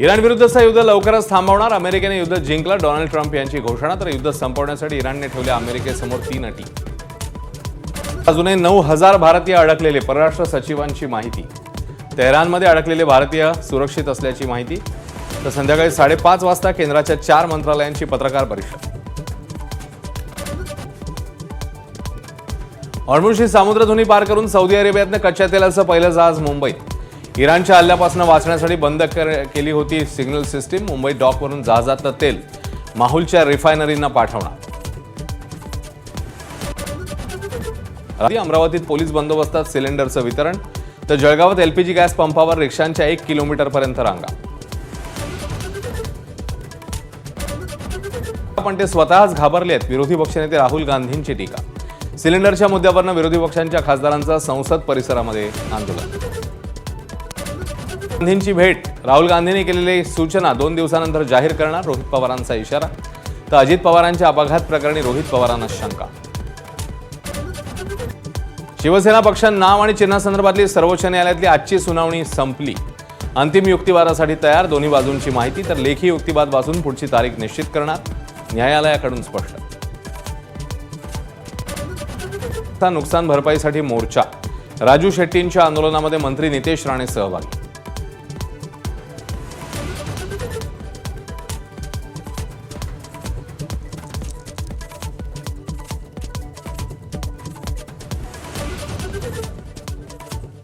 Iran विरुद्धचं युद्ध लवकरच थांबवणार, अमेरिकेने युद्ध जिंकलं, डोनाल्ड ट्रम्प यांची घोषणा. तर युद्ध संपवण्यासाठी इराणने ठेवल्या अमेरिकेसमोर 3 अटी. अजूनही 9,000 भारतीय अडकलेले, परराष्ट्र सचिवांची माहिती. तेहरानमध्ये अडकलेले भारतीय सुरक्षित असल्याची माहिती. तर संध्याकाळी 5:30 वाजता केंद्राच्या 4 मंत्रालयांची पत्रकार परिषद. हॉर्मुझची सामुद्रधुनी पार करून सौदी अरेबियातनं कच्च्या तेलाचं पहिलं जहाज मुंबईत. इराणच्या हल्ल्यापासून वाचण्यासाठी बंद केली होती सिग्नल सिस्टीम. मुंबई डॉकवरून जहाजातलं तेल माहुलच्या रिफायनरींना पाठवणार. अमरावतीत पोलीस बंदोबस्तात सिलेंडरचं वितरण. तर जळगावात एलपीजी गॅस पंपावर रिक्षांच्या 1 किलोमीटरपर्यंत रांगा. पण ते स्वतःच घाबरले आहेत. विरोधी पक्षनेते राहुल गांधींची टीका. सिलेंडरच्या मुद्द्यावरून विरोधी पक्षांच्या खासदारांचं संसद परिसरामध्ये आंदोलन. गांधींची भेट. राहुल गांधींनी केलेली सूचना 2 दिवसानंतर जाहीर करणार, रोहित पवारांचा इशारा. तर अजित पवारांच्या अपघात प्रकरणी रोहित पवारांना शंका. शिवसेना पक्ष नाव आणि चिन्हासंदर्भातली सर्वोच्च न्यायालयातली आजची सुनावणी संपली. अंतिम युक्तिवादासाठी तयार. दोन्ही बाजूंची माहिती. तर लेखी युक्तिवाद वाचून पुढची तारीख निश्चित करणार, न्यायालयाकडून स्पष्ट. नुकसान भरपाईसाठी मोर्चा. राजू शेट्टींच्या आंदोलनामध्ये मंत्री नितेश राणे सहभागी.